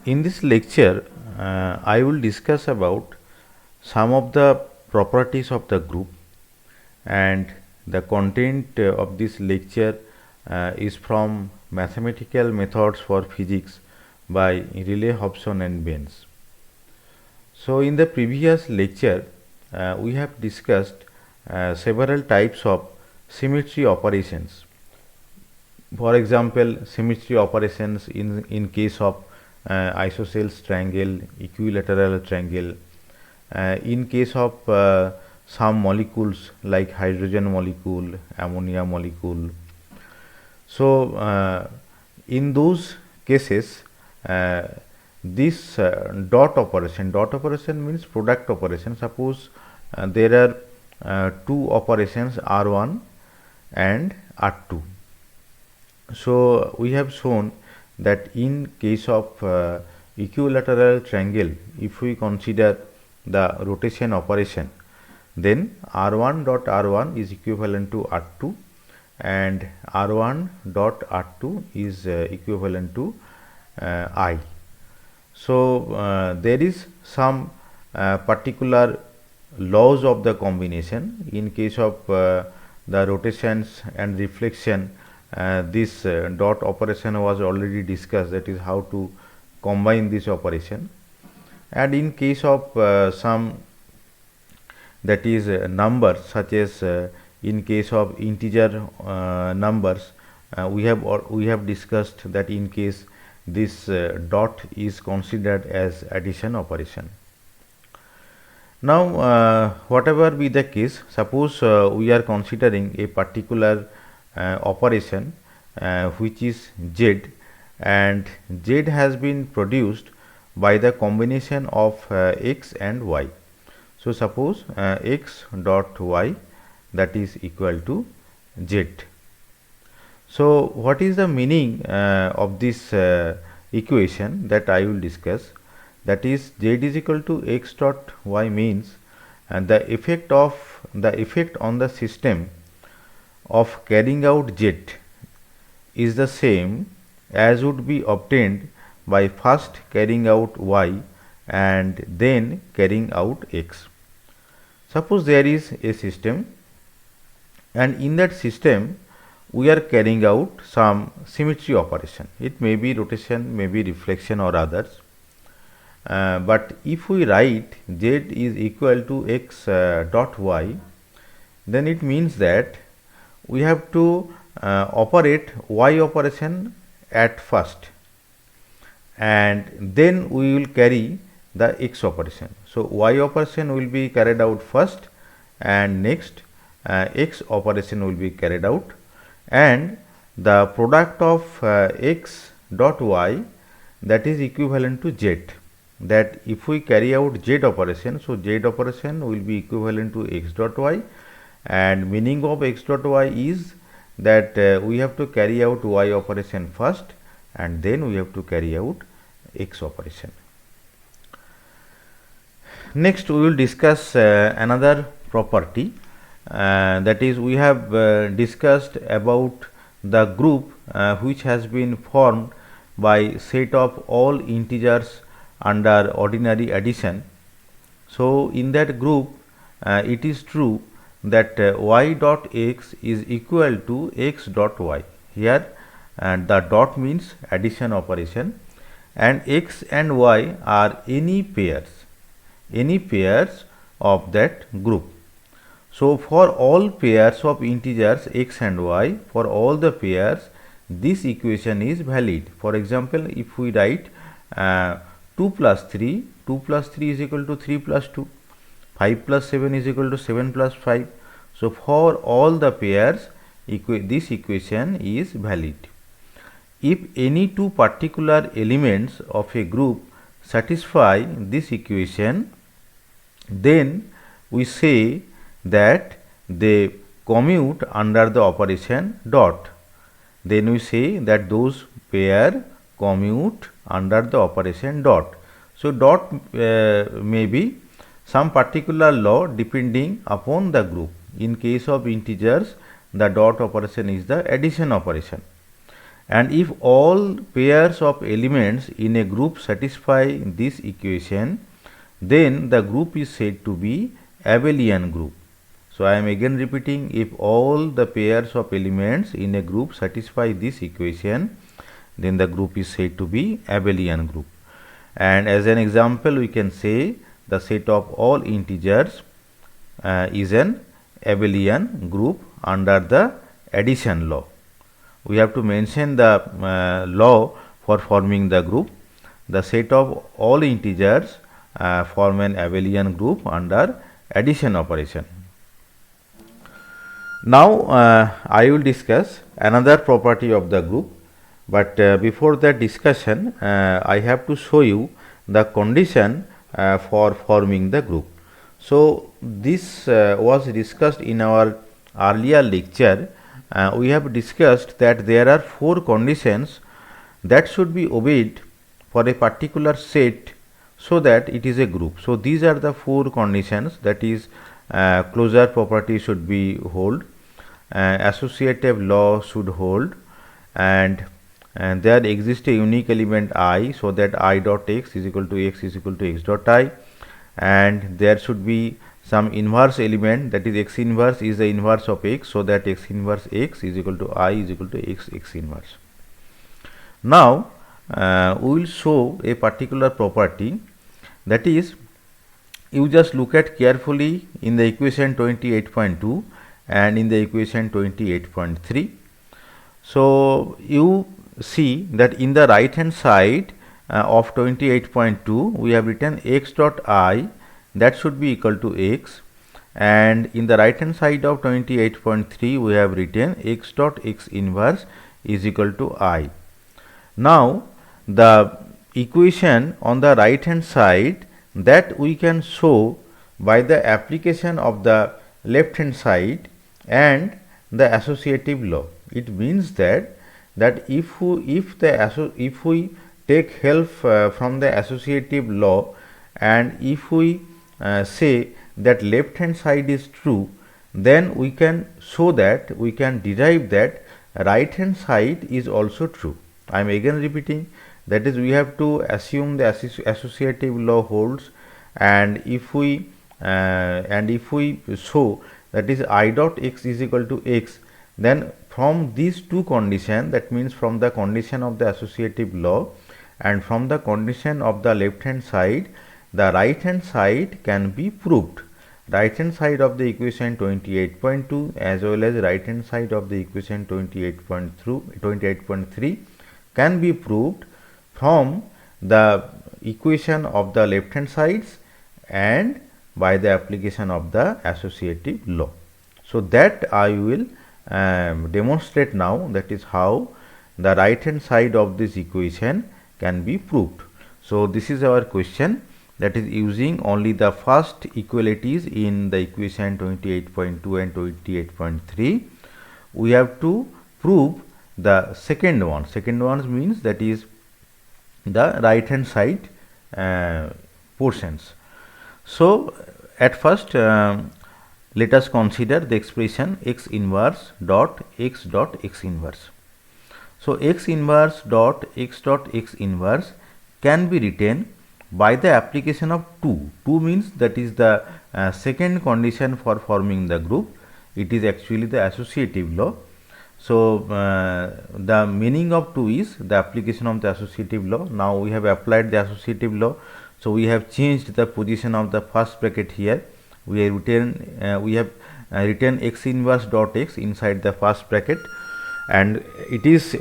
In this lecture, I will discuss about some of the properties of the group, and the content of this lecture is from Mathematical Methods for Physics by Riley, Hobson and Benz. So, in the previous lecture, we have discussed several types of symmetry operations. For example, symmetry operations in case of isosceles triangle, equilateral triangle, in case of some molecules like hydrogen molecule, ammonia molecule. So, in those cases, this dot operation means product operation. Suppose there are two operations R1 and R2. So, we have shown that in case of equilateral triangle, if we consider the rotation operation, then R1 dot R1 is equivalent to R2 and R1 dot R2 is equivalent to I. So, there is some particular laws of the combination. In case of the rotations and reflection, this dot operation was already discussed, that is how to combine this operation. And in case of some, that is numbers, such as in case of integer numbers, we have discussed that in case this dot is considered as addition operation. Now, whatever be the case, suppose we are considering a particular operation which is z, and z has been produced by the combination of x and y. So, suppose x dot y, that is equal to z. So, what is the meaning of this equation that I will discuss? That is, z is equal to x dot y means the effect on the system of carrying out z is the same as would be obtained by first carrying out y and then carrying out x. Suppose there is a system, and in that system we are carrying out some symmetry operation. It may be rotation, may be reflection or others. But if we write z is equal to x dot y, then it means that we have to operate y operation at first, and then we will carry the x operation. So, y operation will be carried out first, and next x operation will be carried out, and the product of x dot y, that is equivalent to z. That if we carry out z operation, so z operation will be equivalent to x dot y, and meaning of x dot y is that we have to carry out y operation first and then we have to carry out x operation. Next, we will discuss another property, that is, we have discussed about the group which has been formed by set of all integers under ordinary addition. So, in that group it is true that y dot x is equal to x dot y. Here the dot means addition operation, and x and y are any pairs of that group. So, for all pairs of integers x and y, for all the pairs, this equation is valid. For example, if we write 2 plus 3 is equal to 3 plus 2, 5 plus 7 is equal to 7 plus 5. So, for all the pairs, this equation is valid. If any two particular elements of a group satisfy this equation, then we say that they commute under the operation dot. Then we say that those pair commute under the operation dot. So, dot may be some particular law depending upon the group. In case of integers, the dot operation is the addition operation, and if all pairs of elements in a group satisfy this equation, then the group is said to be abelian group. So, I am again repeating, if all the pairs of elements in a group satisfy this equation, then the group is said to be abelian group. And as an example, we can say the set of all integers is an abelian group under the addition law. We have to mention the law for forming the group. The set of all integers form an abelian group under addition operation. Now, I will discuss another property of the group, but before that discussion, I have to show you the condition for forming the group. So, this was discussed in our earlier lecture. We have discussed that there are 4 conditions that should be obeyed for a particular set so that it is a group. So, these are the 4 conditions, that is closure property should be hold, associative law should hold, and there exists a unique element I, so that I dot x is equal to x is equal to x dot I, and there should be some inverse element, that is x inverse is the inverse of x, so that x inverse x is equal to I is equal to x inverse. Now, we will show a particular property, that is, you just look at carefully in the equation 28.2 and in the equation 28.3. So, you see that in the right hand side of 28.2 we have written x dot I, that should be equal to x, and in the right hand side of 28.3 we have written x dot x inverse is equal to I. Now, the equation on the right hand side, that we can show by the application of the left hand side and the associative law. It means that if we take help from the associative law, and if we say that left hand side is true, then we can show that, we can derive that right hand side is also true. I am again repeating, that is, we have to assume the associative law holds, and if we show that is I dot x is equal to x, then from these 2 conditions, that means from the condition of the associative law and from the condition of the left hand side, the right hand side can be proved. Right hand side of the equation 28.2 as well as right hand side of the equation 28.3 can be proved from the equation of the left hand sides and by the application of the associative law. So, that I will demonstrate now, that is how the right hand side of this equation can be proved. So, this is our question, that is using only the first equalities in the equation 28.2 and 28.3, we have to prove the second one. Second one means that is the right hand side portions. So, at first let us consider the expression x inverse dot x inverse. So, x inverse dot x inverse can be written by the application of 2. 2 means that is the second condition for forming the group. It is actually the associative law. So, the meaning of 2 is the application of the associative law. Now, we have applied the associative law. So, we have changed the position of the first bracket here. We have written x inverse dot x inside the first bracket, and it is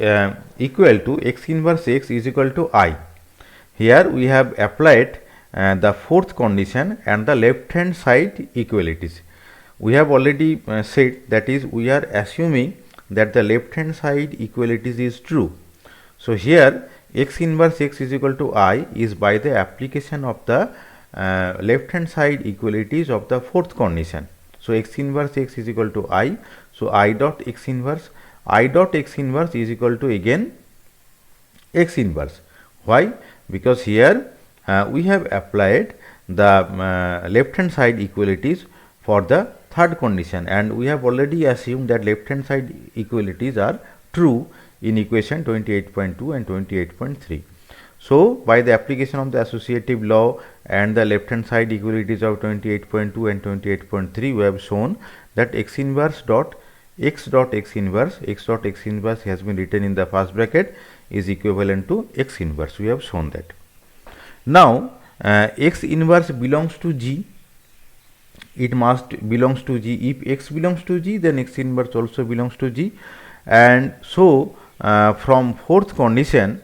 equal to x inverse x is equal to I. Here we have applied the fourth condition and the left hand side equalities. We have already said, that is, we are assuming that the left hand side equalities is true. So, here x inverse x is equal to I is by the application of the left hand side equalities of the fourth condition. So, x inverse x is equal to I. So, I dot x inverse is equal to again x inverse. Why? Because here we have applied the left hand side equalities for the third condition, and we have already assumed that left hand side equalities are true in equation 28.2 and 28.3. So by the application of the associative law and the left hand side equalities of 28.2 and 28.3, we have shown that x inverse dot x inverse has been written in the first bracket is equivalent to x inverse. We have shown that. Now x inverse belongs to G. It must belongs to G. If x belongs to G, then x inverse also belongs to G. And so from fourth condition,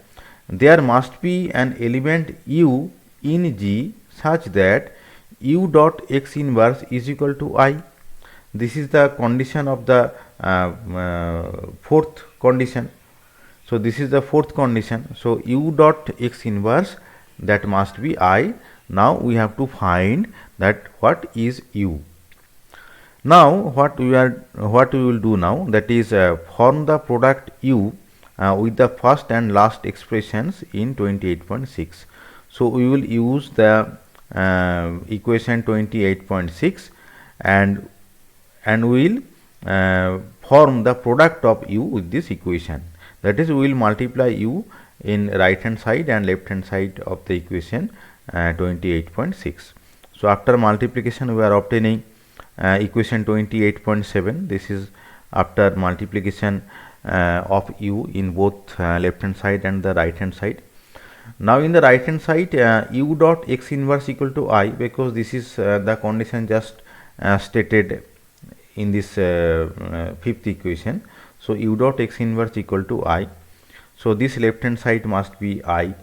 there must be an element u in G such that u dot x inverse is equal to I. This is the condition of the fourth condition. So this is the fourth condition. So u dot x inverse, that must be I. Now we have to find that what is u. Now what we will do now, that is form the product u with the first and last expressions in 28.6. So we will use the equation 28.6 and we will form the product of u with this equation. That is, we will multiply u in right hand side and left hand side of the equation 28.6. So after multiplication, we are obtaining equation 28.7. This is after multiplication of u in both left hand side and the right hand side. Now in the right hand side, u dot x inverse equal to I, because this is the condition just stated in this fifth equation. So u dot x inverse equal to I. So this left hand side must be I.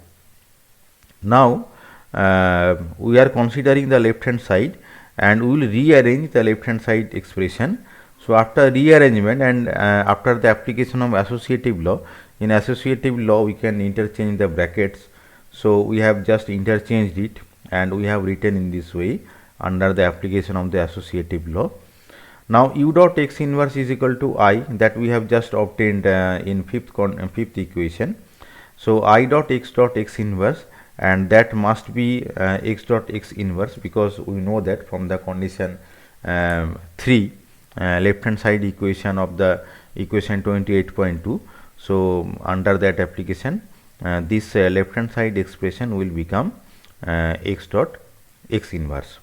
Now we are considering the left hand side and we will rearrange the left hand side expression. So after rearrangement and after the application of associative law, in associative law we can interchange the brackets. So we have just interchanged it and we have written in this way under the application of the associative law. Now u dot x inverse is equal to I, that we have just obtained in fifth equation. So I dot x inverse, and that must be x dot x inverse, because we know that from the condition 3 left hand side equation of the equation 28.2. So under that application, this left hand side expression will become x dot x inverse.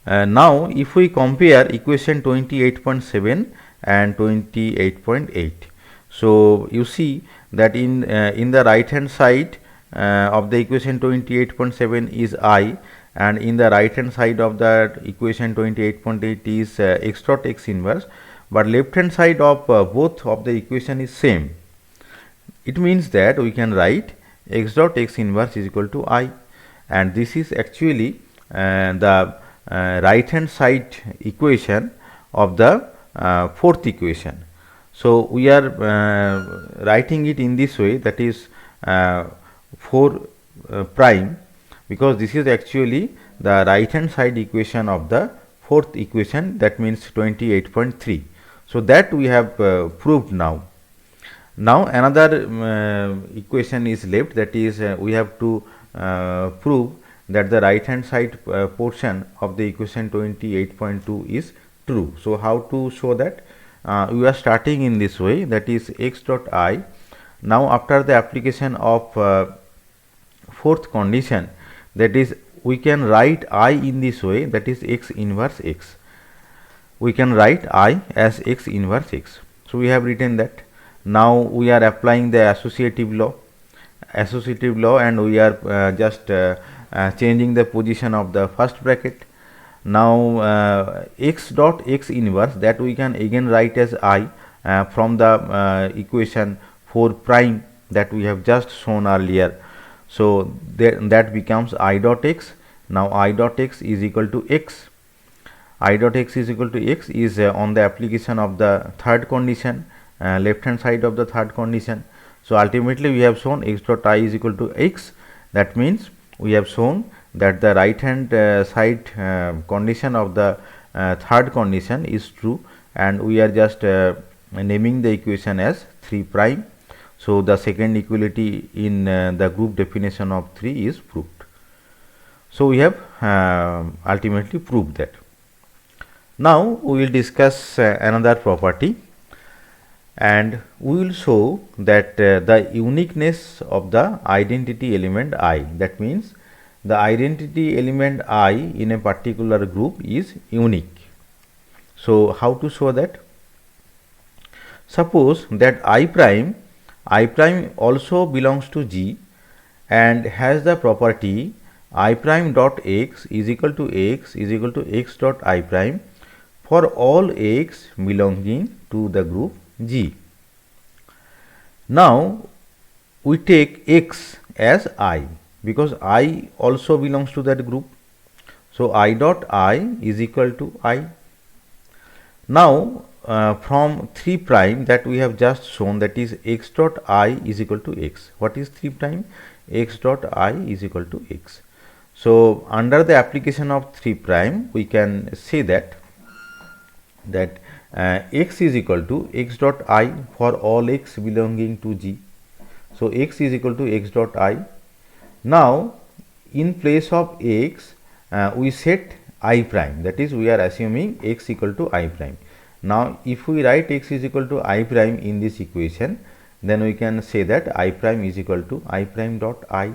Now if we compare equation 28.7 and 28.8, so you see that in the right hand side of the equation 28.7 is I, and in the right hand side of that equation 28.8 is x dot x inverse, but left hand side of both of the equation is same. It means that we can write x dot x inverse is equal to I, and this is actually the right hand side equation of the fourth equation. So we are writing it in this way, that is 4 prime, because this is actually the right hand side equation of the fourth equation, that means 28.3. So that we have proved now. Now another equation is left, that is we have to prove that the right hand side portion of the equation 28.2 is true. So how to show that? We are starting in this way, that is x dot I. Now after the application of fourth condition, that is we can write I in this way, that is x inverse x. We can write I as x inverse x. So we have written that. Now we are applying the associative law, and we are just changing the position of the first bracket. Now x dot x inverse, that we can again write as I from the equation 4 prime that we have just shown earlier. So that becomes I dot x. Now I dot x is equal to x. I dot x is equal to x is on the application of the third condition, left hand side of the third condition. So ultimately we have shown x dot I is equal to x. That means we have shown that the right hand side condition of the third condition is true, and we are just naming the equation as 3 prime. So the second equality in the group definition of 3 is proved. So we have ultimately proved that. Now we will discuss another property, and we will show that the uniqueness of the identity element I. That means the identity element I in a particular group is unique. So, how to show that? Suppose that I prime also belongs to G and has the property I prime dot x is equal to x dot I prime for all x belonging to the group G. Now, we take x as I because I also belongs to that group. So, I dot I is equal to I. Now, from 3 prime that we have just shown, that is x dot I is equal to x. What is 3 prime? X dot I is equal to x. So, under the application of 3 prime we can say that x is equal to x dot I for all x belonging to G. So, x is equal to x dot I. Now, in place of x we set I prime, that is we are assuming x equal to I prime. Now, if we write x is equal to I prime in this equation, then we can say that I prime is equal to I prime dot I.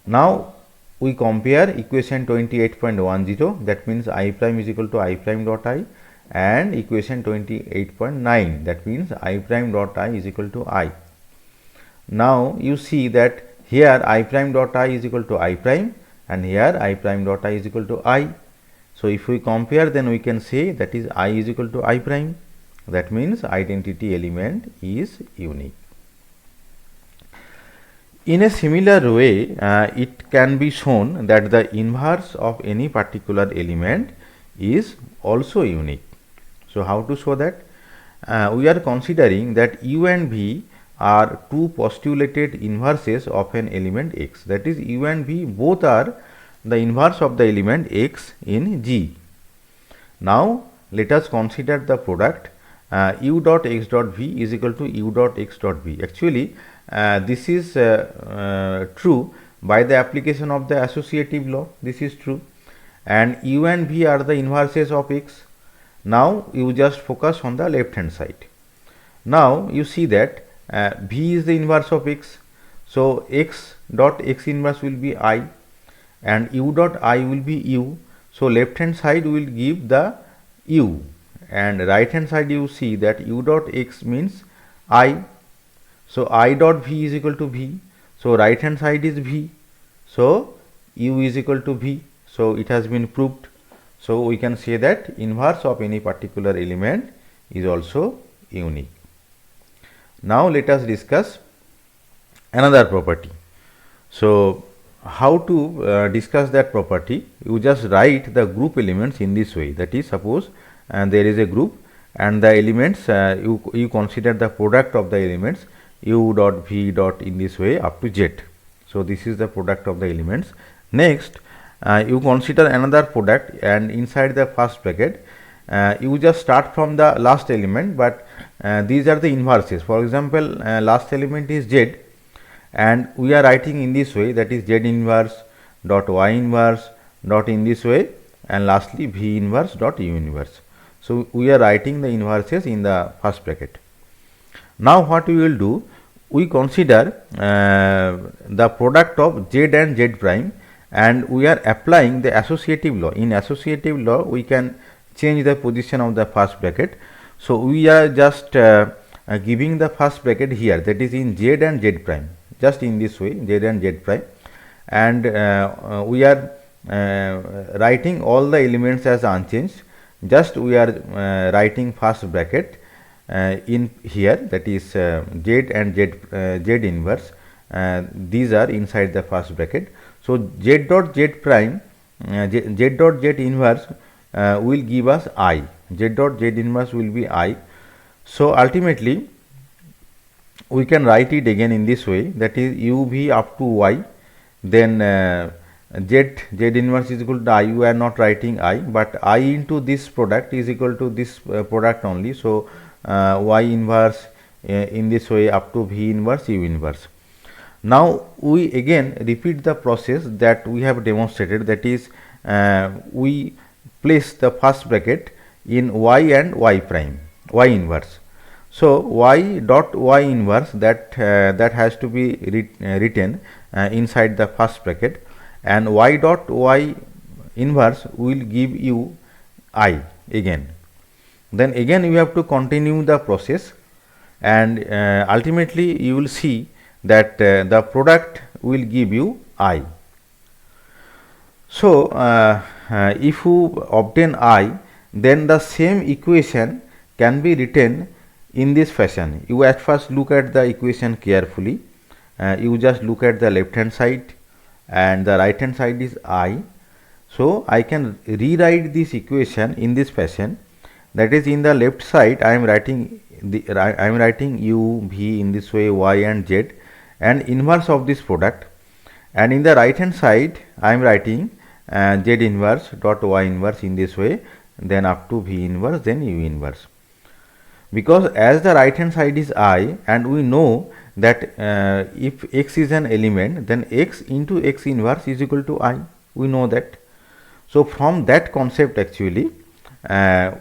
Now, we compare equation 28.10, that means I prime is equal to I prime dot I, and equation 28.9, that means I prime dot I is equal to I. Now, you see that here I prime dot I is equal to I prime and here I prime dot I is equal to I. So, if we compare, then we can say that is I is equal to I prime. That means identity element is unique. In a similar way, it can be shown that the inverse of any particular element is also unique. So, how to show that? We are considering that U and V are two postulated inverses of an element x, that is U and V both are the inverse of the element x in G. Now, let us consider the product u dot x dot v is equal to u dot x dot v. Actually, this is true by the application of the associative law. This is true, and u and v are the inverses of x. Now, you just focus on the left hand side. Now, you see that v is the inverse of x. So, x dot x inverse will be I and u dot I will be u. So, left hand side will give the u and right hand side you see that u dot x means I. So, I dot v is equal to v. So, right hand side is v. So, u is equal to v. So, it has been proved. So, we can say that inverse of any particular element is also unique. Now, let us discuss another property. So, how to discuss that property? You just write the group elements in this way, that is, suppose there is a group and the elements you consider the product of the elements u dot v dot in this way up to z. So, this is the product of the elements. Next, you consider another product and inside the first bracket you just start from the last element, but these are the inverses. For example, last element is z and we are writing in this way, that is z inverse dot y inverse dot in this way, and lastly v inverse dot u inverse. So, we are writing the inverses in the first bracket. Now, what we will do? We consider the product of z and z prime and we are applying the associative law. In associative law, we can change the position of the first bracket. So, we are just giving the first bracket here, that is in z and z prime, just in this way, z and z prime, and we are writing all the elements as unchanged. Just we are writing first bracket in here, that is z and z inverse, these are inside the first bracket. So, z dot z prime z dot z inverse will give us I, z dot z inverse will be I. So, ultimately we can write it again in this way, that is u v up to y, then z inverse is equal to I. You are not writing I, but I into this product is equal to this product only. So, y inverse in this way up to v inverse u inverse. Now, we again repeat the process that we have demonstrated, that is we place the first bracket in y and y prime, y inverse. So y dot y inverse, that has to be written inside the first bracket, and y dot y inverse will give you I again. Then again you have to continue the process, and ultimately you will see that the product will give you I. So if you obtain I, then the same equation can be written in this fashion. You at first look at the equation carefully. You just look at the left hand side, and the right hand side is I. So I can rewrite this equation in this fashion. That is, in the left side I am writing u v in this way, y and z, and inverse of this product, and in the right hand side I am writing z inverse dot y inverse in this way, then up to v inverse, then u inverse. Because as the right hand side is I, and we know that if x is an element, then x into x inverse is equal to I. We know that. So from that concept actually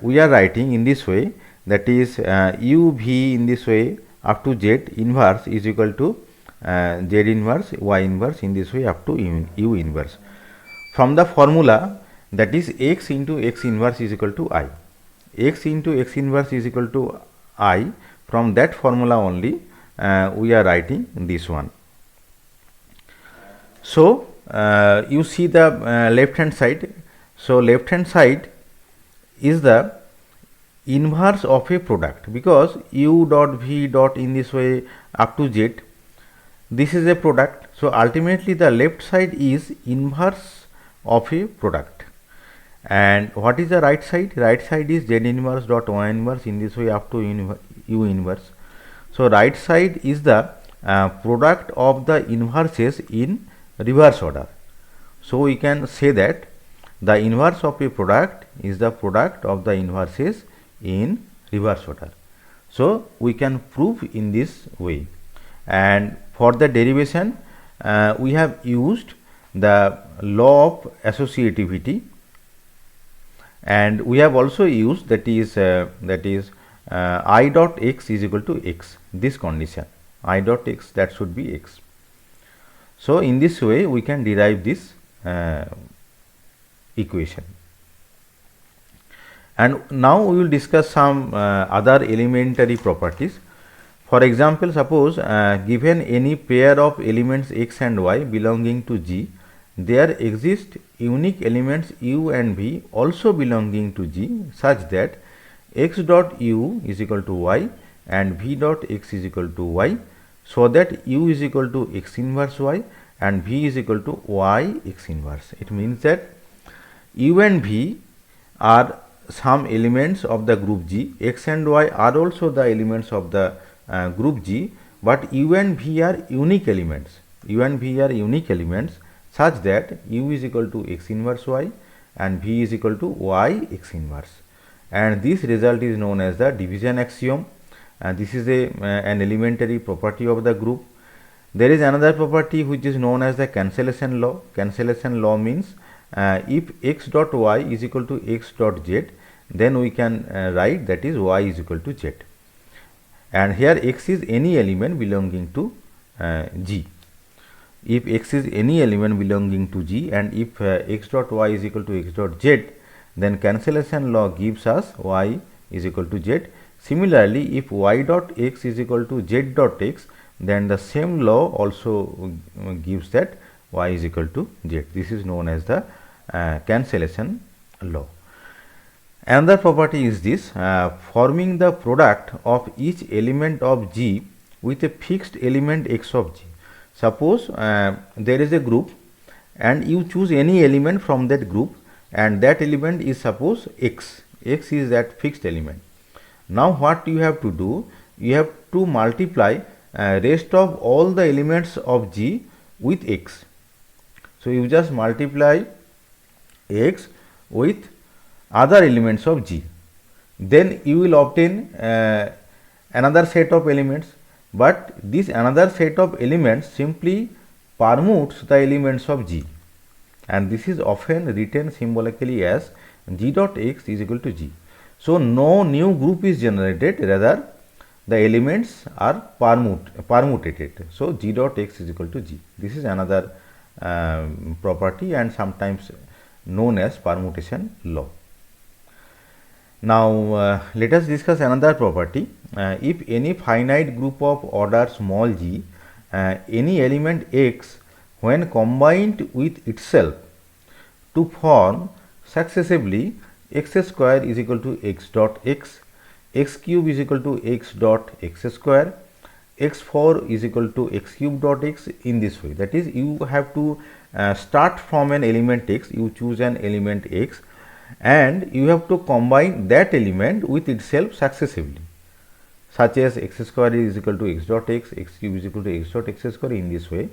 we are writing in this way, that is u v in this way up to z inverse is equal to z inverse y inverse in this way up to u inverse. From the formula, that is x into x inverse is equal to I. X into x inverse is equal to I. From that formula only we are writing this one. So you see the left hand side. So left hand side is the inverse of a product, because u dot v dot in this way up to z, this is a product. So ultimately the left side is inverse of a product. And what is the right side? Right side is z inverse dot y inverse in this way up to u inverse. So right side is the product of the inverses in reverse order. So we can say that the inverse of a product is the product of the inverses in reverse order. So we can prove in this way. And for the derivation we have used the law of associativity, and we have also used that is I dot x is equal to x, this condition I dot x, that should be x. So in this way we can derive this equation. And now we will discuss some other elementary properties. For example, suppose given any pair of elements x and y belonging to G, there exist unique elements u and v also belonging to G, such that x dot u is equal to y and v dot x is equal to y, so that u is equal to x inverse y and v is equal to y x inverse. It means that u and v are some elements of the group G, x and y are also the elements of the group G, but u and v are unique elements. U and v are unique elements such that u is equal to x inverse y and v is equal to y x inverse, and this result is known as the division axiom, and this is an elementary property of the group. There is another property which is known as the cancellation law. Cancellation law means if x dot y is equal to x dot z, then we can write that is y is equal to z, and here x is any element belonging to G. If x is any element belonging to G, and if x dot y is equal to x dot z, then cancellation law gives us y is equal to z. Similarly, if y dot x is equal to z dot x, then the same law also gives that y is equal to z. This is known as the cancellation law. Another property is this, forming the product of each element of G with a fixed element x of G. Suppose there is a group and you choose any element from that group, and that element is suppose x. X is that fixed element. Now what you have to do? You have to multiply rest of all the elements of G with x. So you just multiply x with other elements of G, then you will obtain another set of elements, but this another set of elements simply permutes the elements of G, and this is often written symbolically as G dot x is equal to G. So no new group is generated, rather the elements are permutated. So, G dot x is equal to G. This is another property and sometimes known as permutation law. Now, let us discuss another property. If any finite group of order small g, any element x when combined with itself to form successively x square is equal to x dot x, x cube is equal to x dot x square, x4 is equal to x cube dot x, in this way. That is, you have to start from an element x, you choose an element x and you have to combine that element with itself successively, such as x square is equal to x dot x, x cube is equal to x dot x square, in this way.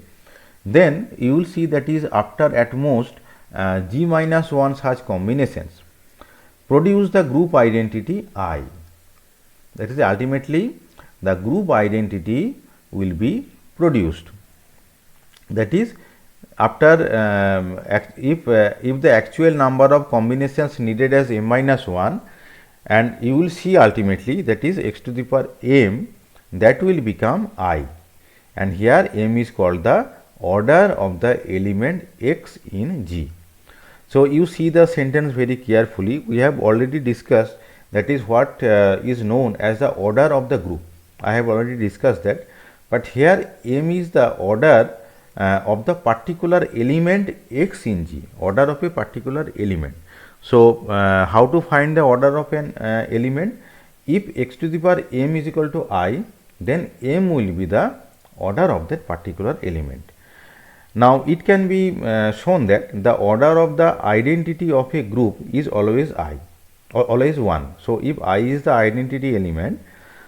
Then you will see that is after at most g minus 1 such combinations produce the group identity I. That is, ultimately the group identity will be produced. That is, after if the actual number of combinations needed as m minus 1, and you will see ultimately that is x to the power m, that will become I, and here m is called the order of the element x in G. So, you see the sentence very carefully. We have already discussed that is what is known as the order of the group. I have already discussed that, but here m is the order of the particular element x in G, order of a particular element. So, how to find the order of an element? If x to the power m is equal to I, then m will be the order of that particular element. Now, it can be shown that the order of the identity of a group is always I, or always 1. So, if I is the identity element,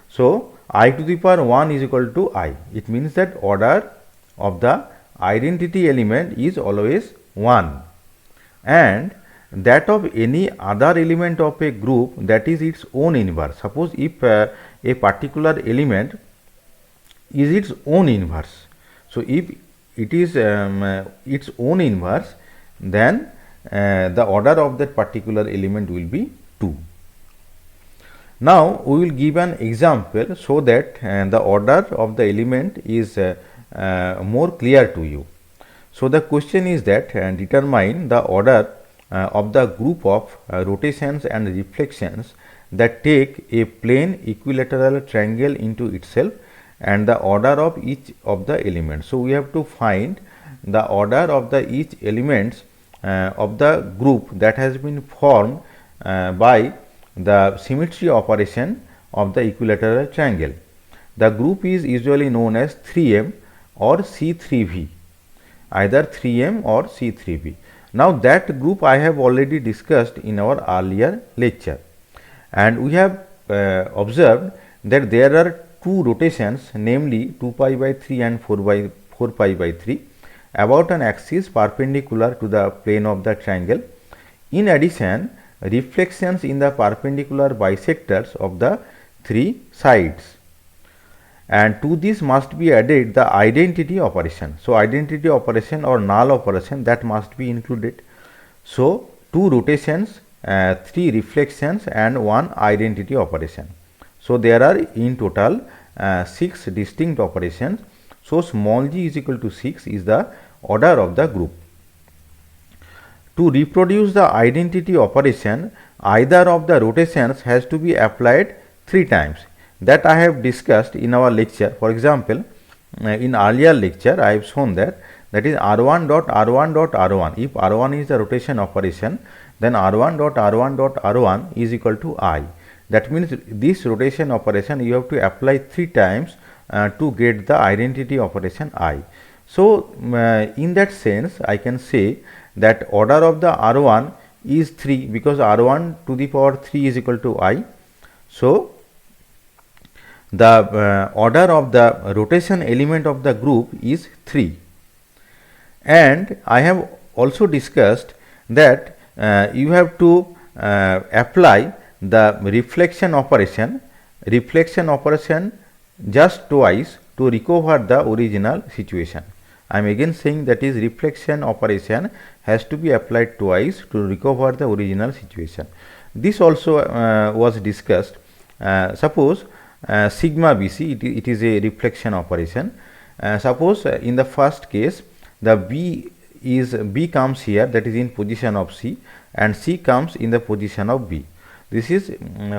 so I to the power 1 is equal to I. It means that order of the identity element is always 1, and that of any other element of a group, that is its own inverse. Suppose if a particular element is its own inverse. So, if it is its own inverse, then the order of that particular element will be 2. Now, we will give an example so that the order of the element is more clear to you. So, the question is that determine the order of the group of rotations and reflections that take a plane equilateral triangle into itself and the order of each of the elements. So, we have to find the order of the each elements of the group that has been formed by the symmetry operation of the equilateral triangle. The group is usually known as 3M or C3V, either 3M or C3V. Now, that group I have already discussed in our earlier lecture, and we have observed that there are two rotations, namely 2 pi by 3 and 4 pi by 3 about an axis perpendicular to the plane of the triangle. In addition, reflections in the perpendicular bisectors of the three sides, and to this must be added the identity operation. So, identity operation or null operation, that must be included. So, two rotations, three reflections and one identity operation. So, there are in total 6 distinct operations. So, small g is equal to 6 is the order of the group. To reproduce the identity operation, either of the rotations has to be applied 3 times. That I have discussed in our lecture. For example, in earlier lecture I have shown that is R1 dot R1 dot R1. If R1 is the rotation operation, then R1 dot R1 dot R1 is equal to I. That means this rotation operation you have to apply 3 times to get the identity operation I. So, in that sense I can say that order of the R1 is 3, because R1 to the power 3 is equal to I. So, the order of the rotation element of the group is 3, and I have also discussed that you have to apply the reflection operation just twice to recover the original situation. I am again saying that is reflection operation has to be applied twice to recover the original situation. This also was discussed. Suppose sigma BC, it is a reflection operation. Suppose in the first case the B comes here, that is in position of C, and C comes in the position of B. This is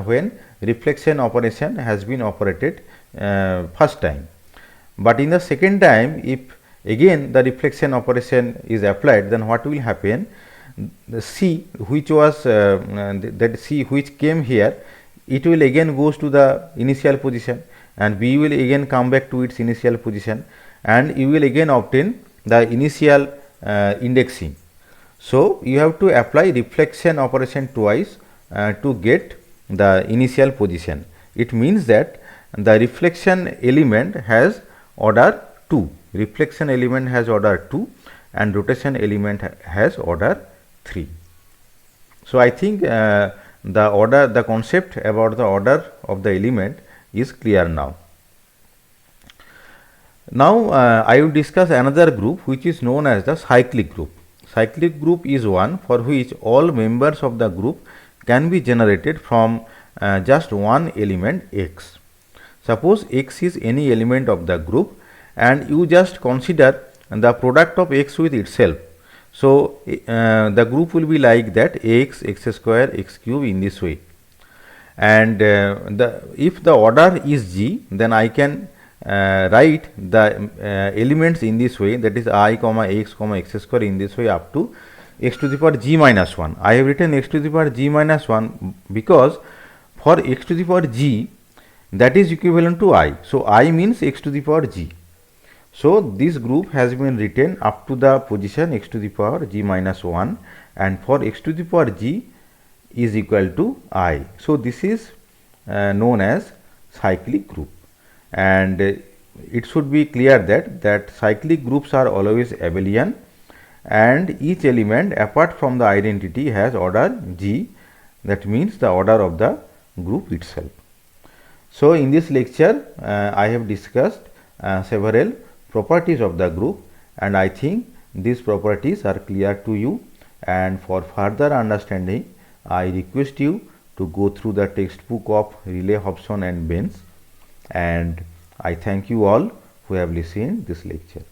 when reflection operation has been operated first time. But in the second time, if again the reflection operation is applied, then what will happen? The C which was that C which came here, it will again goes to the initial position, and B will again come back to its initial position, and you will again obtain the initial indexing. So you have to apply reflection operation twice to get the initial position. It means that the reflection element has order 2, reflection element has order 2, and rotation element has order 3. So I think the concept about the order of the element is clear now. Now I will discuss another group which is known as the cyclic group. Cyclic group is one for which all members of the group can be generated from just one element X. Suppose X is any element of the group, and you just consider the product of X with itself. So the group will be like that: X, X square, X cube, in this way. And if the order is G, then I can write the elements in this way, that is I comma x comma x square, in this way up to x to the power g minus 1. I have written x to the power g minus 1 because for x to the power g, that is equivalent to I. So I means x to the power g. So this group has been written up to the position x to the power g minus 1, and for x to the power g is equal to I. So this is known as cyclic group, and it should be clear that cyclic groups are always abelian, and each element apart from the identity has order G, that means the order of the group itself. So in this lecture I have discussed several properties of the group, and I think these properties are clear to you, and for further understanding I request you to go through the textbook of Riley, Hobson and Benz, and I thank you all who have listened this lecture.